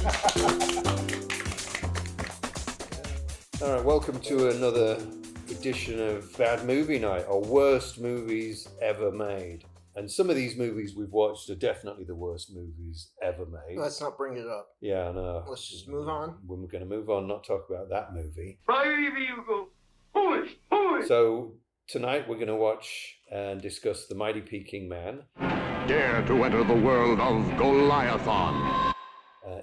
All right, welcome to another edition of Bad Movie Night, or worst movies ever made. And some of these movies we've watched are definitely the worst movies ever made. Let's not bring it up. Yeah, I know. Let's just move on. When we're going to move on, not talk about that movie. Foolish. So tonight we're going to watch and discuss The Mighty Peking Man. Dare to enter the world of Goliathon.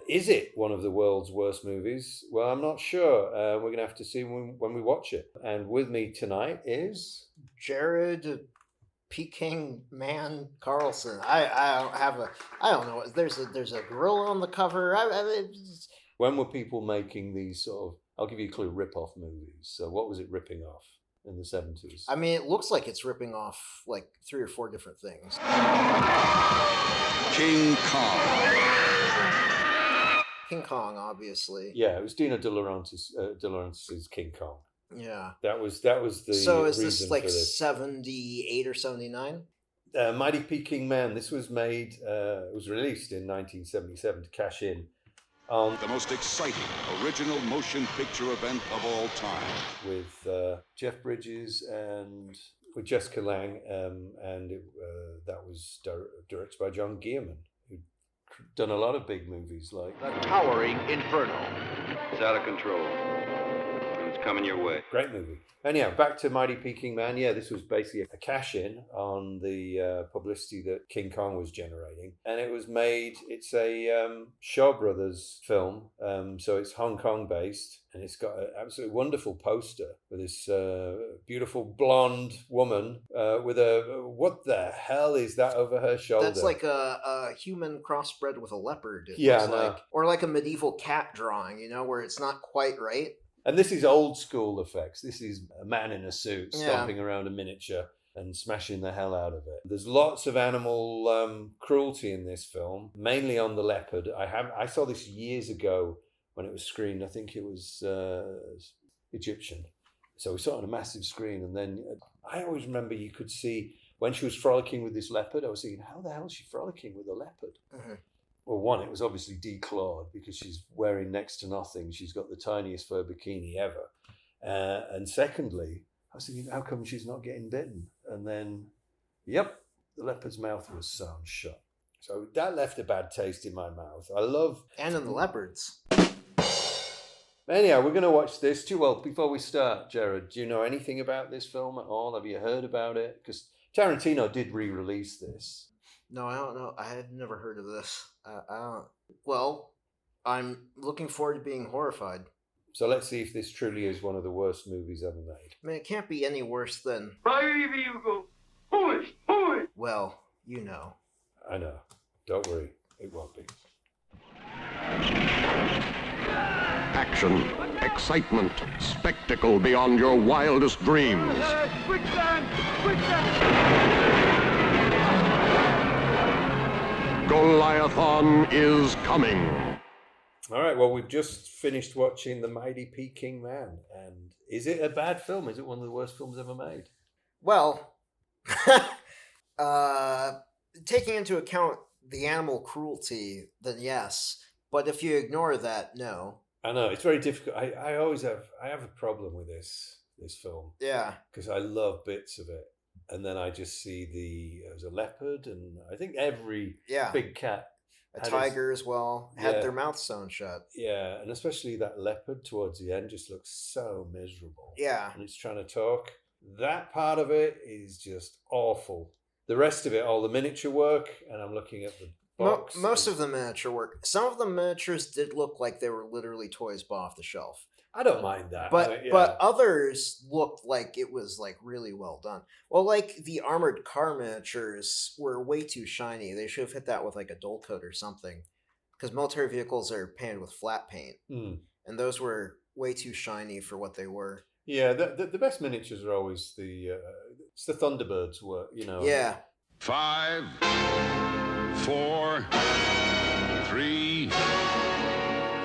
Is it one of the world's worst movies? Well, I'm not sure. We're going to have to see when we watch it. And with me tonight is... Jared Peking Man Carlson. I don't know. There's a gorilla on the cover. When were people making these sort of, I'll give you a clue, rip-off movies? So what was it ripping off in the 70s? I mean, it looks like it's ripping off like 3 or 4 different things. King Kong. King Kong, obviously. Yeah, it was Dino De Laurentiis' King Kong. Yeah. That was the So is reason this like for this. 78 or 79? Mighty Peking Man. This was made. It was released in 1977 to cash in on The most exciting original motion picture event of all time. with Jeff Bridges and with Jessica Lange, and that was directed by John Guillermin, who'd done a lot of big movies like The Towering Inferno. It's out of control. And it's coming your way. Great movie. Anyhow, back to Mighty Peking Man. Yeah, this was basically a cash-in on the publicity that King Kong was generating. And it was made, it's a Shaw Brothers film, so it's Hong Kong-based. And it's got an absolutely wonderful poster with this beautiful blonde woman with what the hell is that over her shoulder? That's like a human crossbred with a leopard. It Yeah, looks no. like. Or like a medieval cat drawing, where it's not quite right. And this is old school effects. This is a man in a suit Yeah. stomping around a miniature and smashing the hell out of it. There's lots of animal cruelty in this film, mainly on the leopard. I saw this years ago when it was screened. I think it was Egyptian. So we saw it on a massive screen. And then I always remember you could see when she was frolicking with this leopard, I was thinking, how the hell is she frolicking with a leopard? Mm-hmm. Well, one, it was obviously declawed because she's wearing next to nothing. She's got the tiniest fur bikini ever. And secondly, I was thinking, how come she's not getting bitten? And then, yep, the leopard's mouth was sewn shut. So that left a bad taste in my mouth. And in the leopards. Anyhow, we're going to watch this too. Well, before we start, Jared, do you know anything about this film at all? Have you heard about it? Because Tarantino did re-release this. No, I don't know. I had never heard of this. I don't. Well, I'm looking forward to being horrified. So let's see if this truly is one of the worst movies ever made. I mean, it can't be any worse than. Foolish. Well, you know. I know. Don't worry. It won't be. Action, excitement, spectacle beyond your wildest dreams. Quicksand! Goliathon is coming. All right, well, we've just finished watching The Mighty Peking Man. And is it a bad film? Is it one of the worst films ever made? Well, taking into account the animal cruelty, then yes. But if you ignore that, no. I know, it's very difficult. I have a problem with this film. Yeah. Because I love bits of it. And then I just see there's a leopard, and I think every big cat. A tiger as well had their mouth sewn shut. Yeah, and especially that leopard towards the end just looks so miserable. Yeah. And it's trying to talk. That part of it is just awful. The rest of it, all the miniature work, and I'm looking at the box. Most of the miniature work. Some of the miniatures did look like they were literally toys bought off the shelf. I don't mind that. But others looked like it was like really well done. Well, like the armored car miniatures were way too shiny. They should have hit that with like a dull coat or something. Because military vehicles are painted with flat paint. And those were way too shiny for what they were. Yeah, the best miniatures are always it's the Thunderbirds work, Yeah. 5, 4, 3,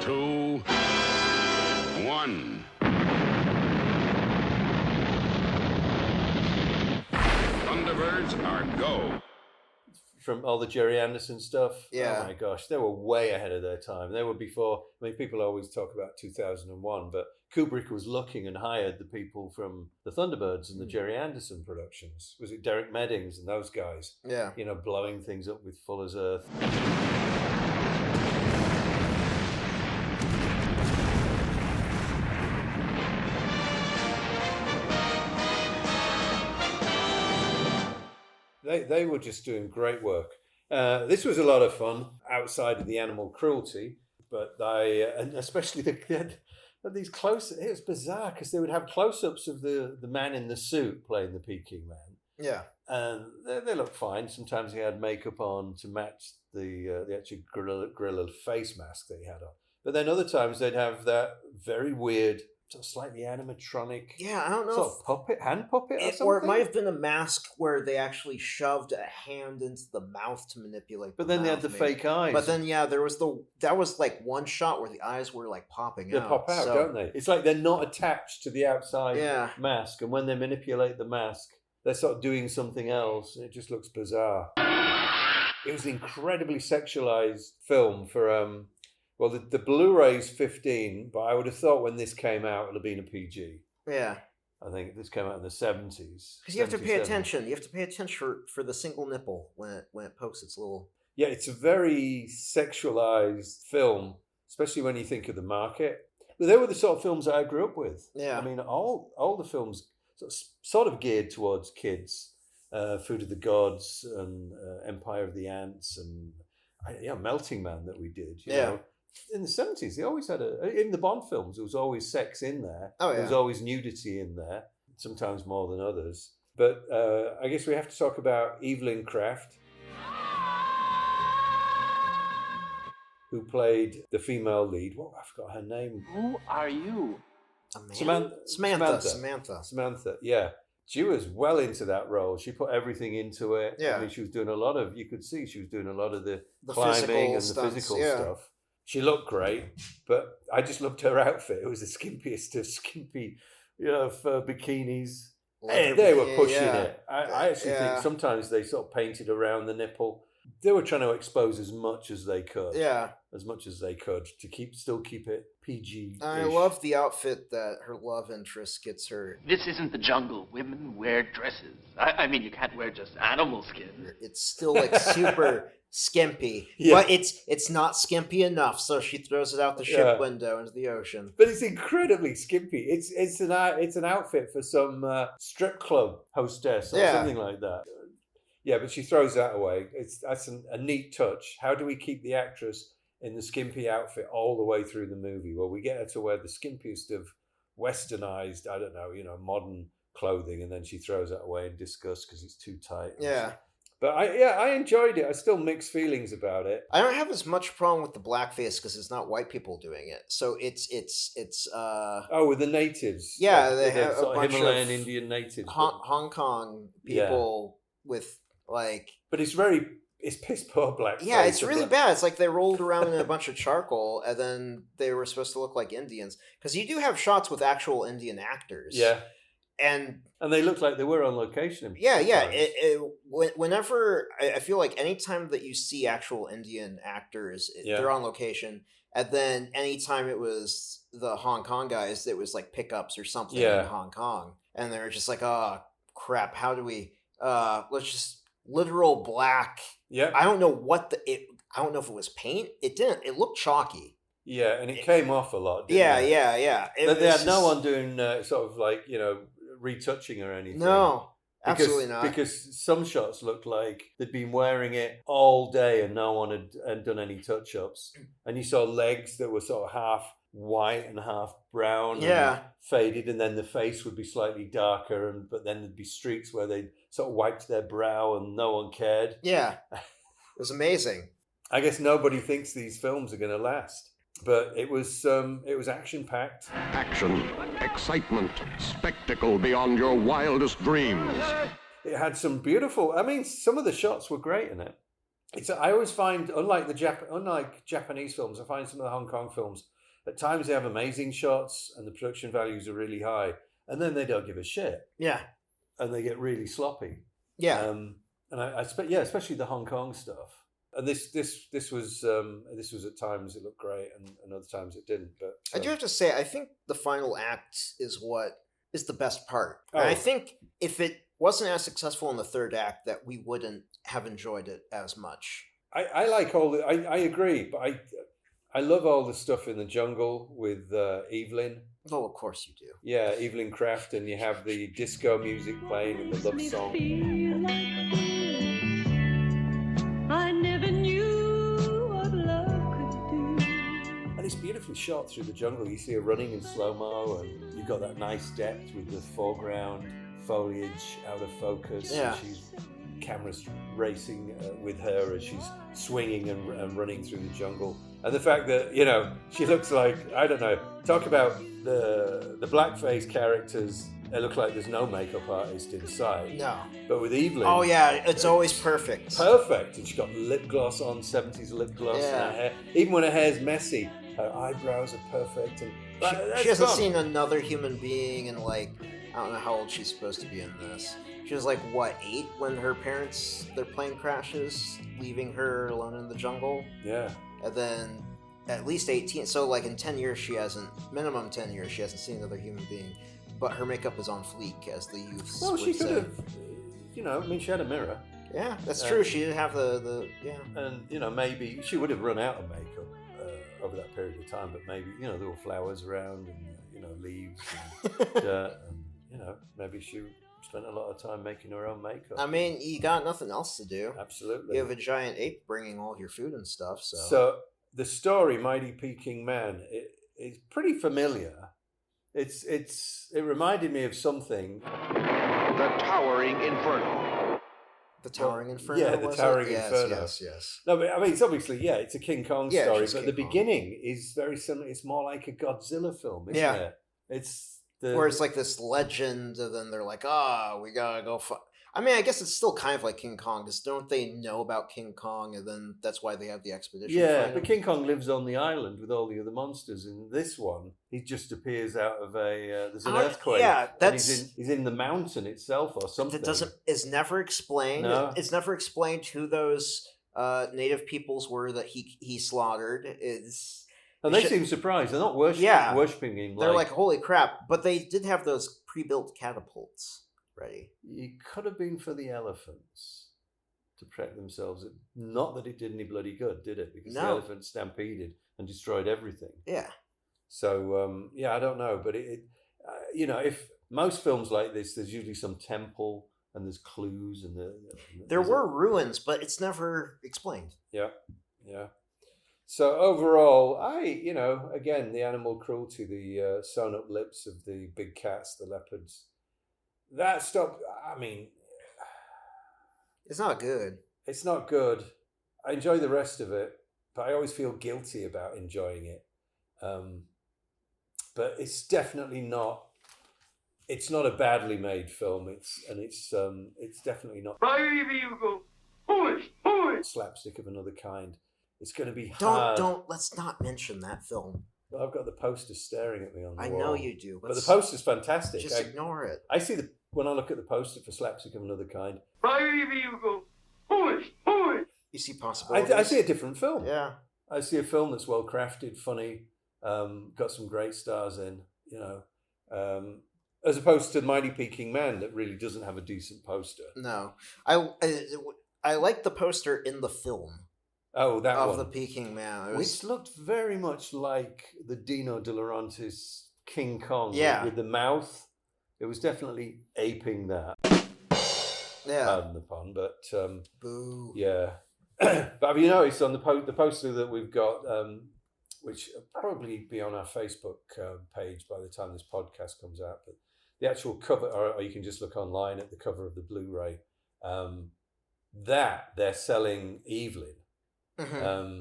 2, 1. Thunderbirds are go. from all the Jerry Anderson stuff. Yeah. Oh my gosh, they were way ahead of their time. They were before. I mean, people always talk about 2001, but Kubrick was looking and hired the people from the Thunderbirds and the Jerry Anderson productions. Was it Derek Meddings and those guys? Yeah. You know, blowing things up with Fuller's Earth. They were just doing great work. This was a lot of fun outside of the animal cruelty, but and especially these close. It was bizarre because they would have close-ups of the man in the suit playing the Peking Man. Yeah. And they looked fine. Sometimes he had makeup on to match the actual gorilla face mask that he had on. But then other times they'd have that very weird, sort of slightly animatronic. Yeah, I don't know. Sort of hand puppet or something. Or it might have been a mask where they actually shoved a hand into the mouth to manipulate. But then they had the fake eyes. But then there was that was like one shot where the eyes were like popping out. They pop out, don't they? It's like they're not attached to the outside mask, and when they manipulate the mask, they're sort of doing something else, and it just looks bizarre. It was an incredibly sexualized film for well, the Blu-ray's 15, but I would have thought when this came out, it would have been a PG. Yeah. I think this came out in the 70s. Because you have to pay attention. You have to pay attention for the single nipple when it pokes its little... Yeah, it's a very sexualized film, especially when you think of the market. But they were the sort of films that I grew up with. Yeah. I mean, all the films sort of geared towards kids. Food of the Gods and Empire of the Ants and Melting Man that we did. You know? In the 70s, they always had in the Bond films, there was always sex in there. Oh, yeah. There was always nudity in there, sometimes more than others. But I guess we have to talk about Evelyn Kraft, who played the female lead. Well, I forgot her name. Who are you? Samantha, yeah. She was well into that role. She put everything into it. Yeah. I mean, she was doing a lot of, you could see she was doing a lot of the climbing and the physical stuff. She looked great, but I just loved her outfit. It was the skimpiest of skimpy, for bikinis. They were pushing it. I actually think sometimes they sort of painted around the nipple. They were trying to expose as much as they could. Yeah. As much as they could to still keep it PG. I love the outfit that her love interest gets her. This isn't the jungle. Women wear dresses. I mean, you can't wear just animal skin. It's still like super skimpy, but it's not skimpy enough, so she throws it out the ship window into the ocean. But it's incredibly skimpy. It's an outfit for some strip club hostess or something like that. Yeah, but she throws that away. That's a neat touch. How do we keep the actress in the skimpy outfit all the way through the movie? Well, we get her to wear the skimpiest of westernized, modern clothing, and then she throws that away in disgust because it's too tight. Yeah. But I enjoyed it. I still mixed feelings about it. I don't have as much problem with the blackface because it's not white people doing it. So it's with the natives. Yeah, they have a bunch Himalayan of Indian natives. Hong Kong people with like. But it's piss poor blackface. Yeah, it's really bad. It's like they rolled around in a bunch of charcoal and then they were supposed to look like Indians. Because you do have shots with actual Indian actors. Yeah. And they look like they were on location. Whenever I feel like anytime that you see actual Indian actors, they're on location. And then anytime it was the Hong Kong guys, it was like pickups or something in Hong Kong. And they were just like, oh, crap, how do we... let's just literal black. Yeah. I don't know I don't know if it was paint. It didn't. It looked chalky. Yeah, and it came off a lot. They had no one doing sort of like, retouching or anything. No, absolutely not. Because some shots looked like they'd been wearing it all day and no one had done any touch-ups. And you saw legs that were sort of half white and half brown and faded, and then the face would be slightly darker, but then there'd be streaks where they'd sort of wiped their brow and no one cared. Yeah, it was amazing. I guess nobody thinks these films are going to last. But it was action-packed. Action, excitement, spectacle beyond your wildest dreams. It had some beautiful... I mean, some of the shots were great in it. I always find, unlike Japanese films, I find some of the Hong Kong films, at times they have amazing shots and the production values are really high. And then they don't give a shit. Yeah. And they get really sloppy. Yeah. And I expect, yeah, especially the Hong Kong stuff. And this was at times it looked great, and other times it didn't. But I do have to say, I think the final act is what is the best part. And I Oh. think if it wasn't as successful in the third act, that we wouldn't have enjoyed it as much. I like all the. I agree, but I love all the stuff in the jungle with Evelyn. Oh, of course you do. Yeah, Evelyn Craft, and you have the disco music playing and the love song. I never knew what love could do. And it's beautifully shot through the jungle. You see her running in slow-mo, and you've got that nice depth with the foreground foliage out of focus. Yeah. And she's cameras racing with her as she's swinging and running through the jungle. And the fact that, she looks like, I don't know, talk about the blackface characters. It looks like there's no makeup artist in sight. No. But with Evelyn... Oh, yeah, it's always perfect. Perfect. And she's got lip gloss on, 70s lip gloss in Yeah. her hair. Even when her hair's messy, her eyebrows are perfect. And She hasn't seen another human being in, like, I don't know how old she's supposed to be in this. She was, like, what, 8 when their plane crashes, leaving her alone in the jungle? Yeah. And then at least 18. So, like, in 10 years, minimum 10 years, she hasn't seen another human being. But her makeup is on fleek, as the youths Well, would she say. could have, she had a mirror. Yeah, that's true. She did have yeah. And, maybe she would have run out of makeup over that period of time, but maybe, there were flowers around and, leaves and dirt. And, maybe she spent a lot of time making her own makeup. I mean, you got nothing else to do. Absolutely. You have a giant ape bringing all your food and stuff, so... So the story, Mighty Peking Man, it's pretty familiar. It reminded me of something. The Towering Inferno. The Towering Inferno. Yeah, the was Towering it? Inferno. Yes. No, but I mean, it's obviously, it's a King Kong Yeah, story, it's but King the Kong. beginning is very similar. It's more like a Godzilla film, isn't Yeah. it? It's Where it's like this legend, and then they're like, we gotta go I mean, I guess it's still kind of like King Kong, because don't they know about King Kong, and then that's why they have the expedition? Yeah, find but him? King Kong lives on the island with all the other monsters. In this one, he just appears out of there's an earthquake. Yeah, and he's in the mountain itself or something. That is never explained. No. It's never explained who those native peoples were that he slaughtered. And they seem surprised. They're not worshipping him. They're like, holy crap! But they did have those pre-built catapults ready. It could have been for the elephants to protect themselves. Not that it did any bloody good, did it? Because the No. elephants stampeded and destroyed everything. Yeah. So I don't know, but if most films like this, there's usually some temple and there's clues and There were ruins, but it's never explained. Yeah. So overall, again, the animal cruelty, the sewn up lips of the big cats, the leopards, that stopped. I mean, It's not good. it's not good. I enjoy the rest of it, but I always feel guilty about enjoying it. But it's definitely not. It's not a badly made film. It's definitely not slapstick of another kind. It's going to be hard. Let's not mention that film. Well, I've got the poster staring at me on the I wall. know you do, But the poster's fantastic. Just ignore it. I see when I look at the poster for Slapstick of Another Kind, You see possibilities. I see a different film. Yeah. I see a film that's well crafted, funny, got some great stars in, as opposed to Mighty Peking Man that really doesn't have a decent poster. No, I like the poster in the film. Oh, that of one. the Peking Man, Which looked very much like the Dino De Laurentiis King Kong. Yeah. With the mouth. It was definitely aping that. Yeah. Pardon the pun, but Boo. yeah. But have you noticed on the poster that we've got, which will probably be on our Facebook page by the time this podcast comes out, but the actual cover, or you can just look online at the cover of the Blu-ray, that they're selling Evelyn. Mm-hmm.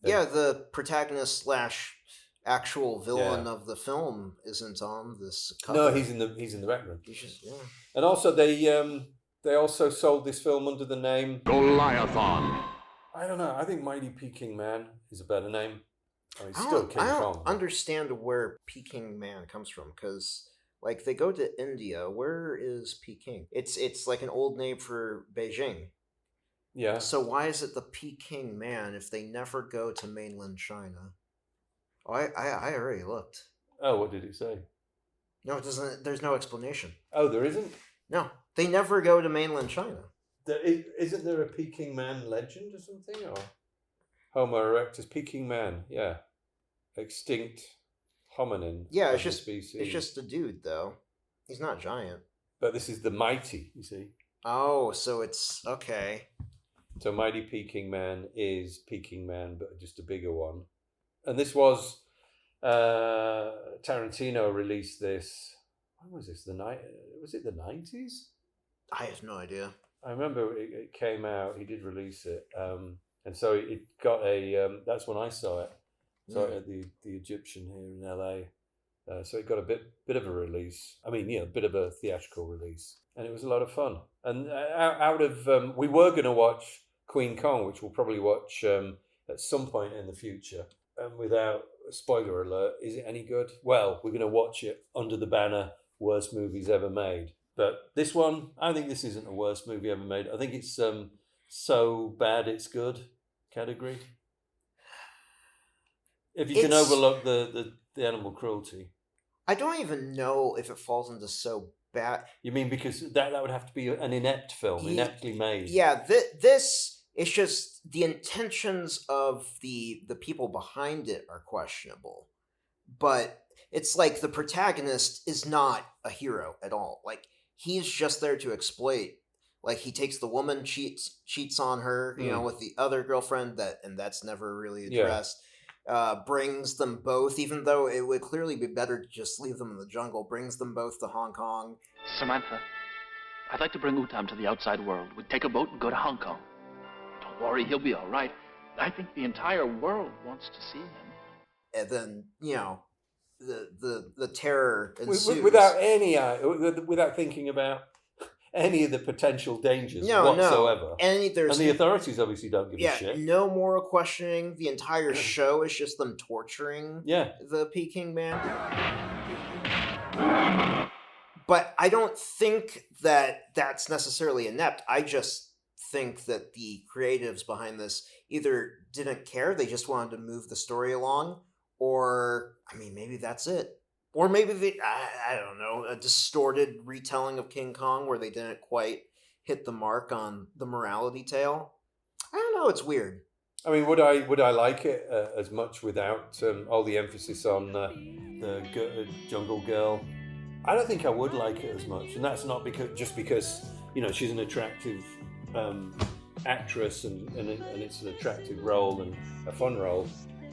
The protagonist / actual villain of the film isn't on this cover. No, he's in the background. Yeah. And also they also sold this film under the name Goliathon. I don't know. I think Mighty Peking Man is a better name. I mean, I still King don't Kong. understand where Peking Man comes from, because Like, they go to India. Where is Peking? It's like an old name for Beijing. Yeah. So why is it the Peking Man if they never go to mainland China? Oh, I already looked. Oh, what did it say? No, it doesn't. There's no explanation. Oh, there isn't? No, they never go to mainland China. Isn't there a Peking Man legend or something? Or Homo erectus, Peking Man, yeah. Extinct hominin. Yeah, of it's the just species. it's just a dude though. He's not giant. But this is the mighty, you see. Oh, so it's okay. So Mighty Peking Man is Peking Man, but just a bigger one. And this was Tarantino released this. When was this? Was it the 90s? I have no idea. I remember it came out. He did release it, and so it got a. That's when I saw it. Saw it at the Egyptian here in LA. So it got a bit of a release. I mean, a bit of a theatrical release, and it was a lot of fun. And out of we were going to watch Queen Kong, which we'll probably watch at some point in the future. And without spoiler alert, is it any good? Well, we're going to watch it under the banner worst movies ever made. But this one, I think this isn't a worst movie ever made. I think it's so bad it's good category. If you can overlook the animal cruelty. I don't even know if it falls into so bad. You mean because that would have to be an inept film, ineptly made. Yeah, this it's just the intentions of the people behind it are questionable. But it's like the protagonist is not a hero at all. Like, he's just there to exploit. Like, he takes the woman, cheats on her, with the other girlfriend, and that's never really addressed. Brings them both, even though it would clearly be better to just leave them in the jungle, brings them both to Hong Kong. Samantha, I'd like to bring Utam to the outside world. We'd take a boat and go to Hong Kong. Don't worry, he'll be all right. I think the entire world wants to see him. And then, the terror ensues. Without thinking about any of the potential dangers whatsoever. No. And the authorities obviously don't give a shit. No moral questioning. The entire show is just them torturing the Peking Man. But I don't think that that's necessarily inept. I just think that the creatives behind this either didn't care, they just wanted to move the story along, or, I mean, maybe that's it. Or maybe I don't know, a distorted retelling of King Kong where they didn't quite hit the mark on the morality tale. I don't know, it's weird. I mean, would I like it as much without all the emphasis on the jungle girl? I don't think I would like it as much, and that's not because she's an attractive actress and it's an attractive role and a fun role.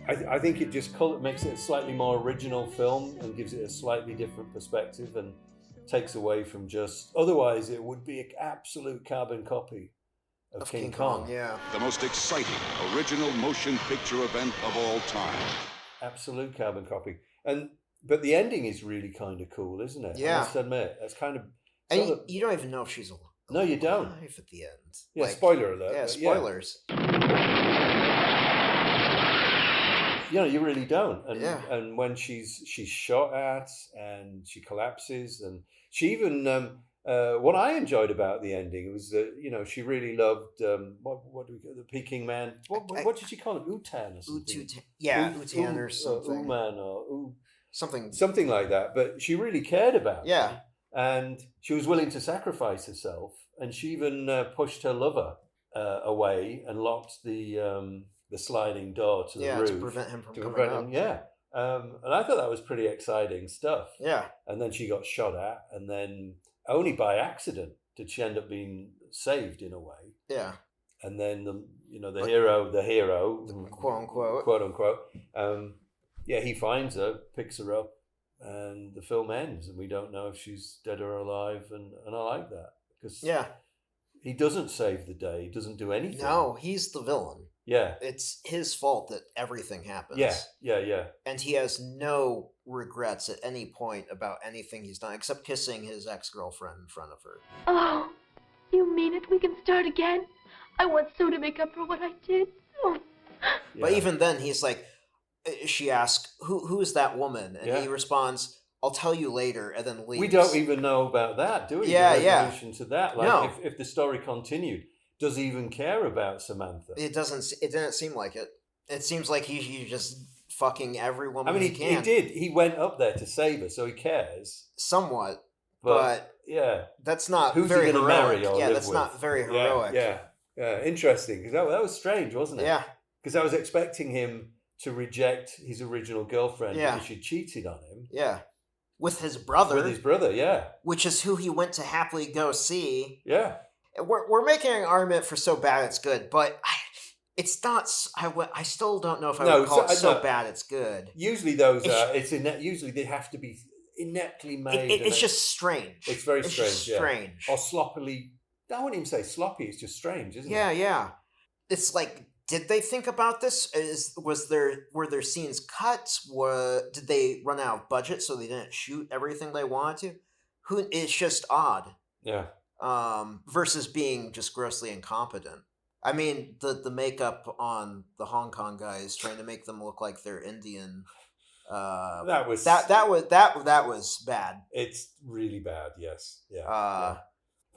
I think it just makes it a slightly more original film and gives it a slightly different perspective and takes away from just... Otherwise, it would be an absolute carbon copy of King Kong. Yeah. The most exciting original motion picture event of all time. Absolute carbon copy. But the ending is really kind of cool, isn't it? Yeah. I must admit. That's kind of... And you don't even know if she's alive. No, you don't. At the end. Yeah, spoiler alert. Yeah, spoilers. You really don't. And when she's shot at and she collapses, and she even what I enjoyed about the ending was that she really loved what do we call the Peking Man? What did she call him? Utan or something? Utan or something. Uman or something like that. But she really cared about him. And she was willing to sacrifice herself, and she even pushed her lover away and locked the sliding door to the roof to prevent him from coming up. And I thought that was pretty exciting stuff. Yeah. And then she got shot at, and then only by accident did she end up being saved in a way. Yeah. And then the hero, quote unquote, he finds her, picks her up, and the film ends, and we don't know if she's dead or alive, and I like that because he doesn't save the day, he doesn't do anything. No, he's the villain. Yeah. It's his fault that everything happens. Yeah. And he has no regrets at any point about anything he's done, except kissing his ex-girlfriend in front of her. Oh, you mean it? We can start again? I want so to make up for what I did. Oh. But even then, he's like, she asks, who is that woman? And he responds, I'll tell you later, and then leaves. We don't even know about that, do we? Yeah, the yeah. resolution to that. Like, No. if the story continued, does he even care about Samantha? It didn't seem like it. It seems like he's just fucking every woman I mean, he he can. did. He went up there to save her, so he cares. Somewhat, But yeah, that's not who's very he going to heroic. marry or Yeah, live that's with? not very heroic. Yeah. Interesting, because that was strange, wasn't it? Yeah. Because I was expecting him to reject his original girlfriend because she cheated on him. Yeah. With his brother. With his brother, yeah. Which is who he went to happily go see. Yeah. We're making an argument for so bad it's good, but it's not. I still don't know if I would call it so bad it's good. Usually those usually they have to be ineptly made. It's just strange. It's very strange. Just strange. Or sloppily. I wouldn't even say sloppy. It's just strange, isn't it? Yeah. It's like, did they think about this? Were there scenes cut? Did they run out of budget so they didn't shoot everything they wanted to? It's just odd. Yeah. Versus being just grossly incompetent. I mean, the makeup on the Hong Kong guys trying to make them look like they're Indian. That was bad. It's really bad. Yes. Yeah.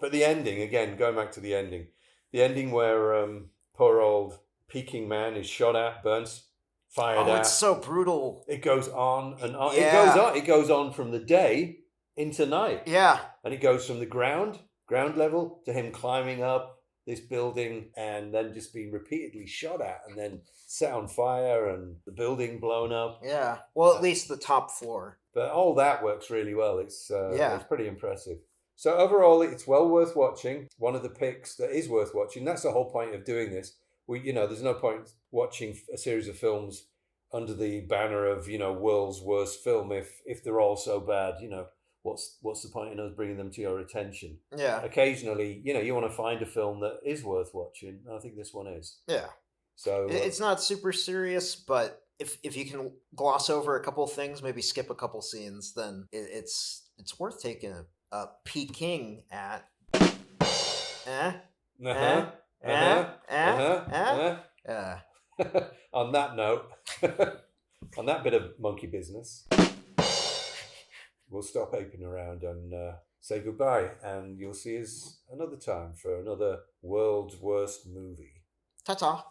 But the ending, again, going back to the ending where poor old Peking Man is shot at, burns, fired at. It's so brutal. It goes on and on. Yeah. It goes on from the day into night. Yeah. And it goes from the ground level to him climbing up this building and then just being repeatedly shot at and then set on fire and the building blown up. Yeah. Well, at least the top floor. But all that works really well. It's pretty impressive. So overall, it's well worth watching. One of the picks that is worth watching. That's the whole point of doing this. There's no point watching a series of films under the banner of, world's worst film if they're all so bad. What's the point in us bringing them to your attention? Yeah. Occasionally, you want to find a film that is worth watching. I think this one is. Yeah. So it's not super serious, but if you can gloss over a couple things, maybe skip a couple scenes, then it's worth taking a Peking at. On that note, on that bit of monkey business, we'll stop aping around and say goodbye, and you'll see us another time for another world's worst movie. Ta-ta.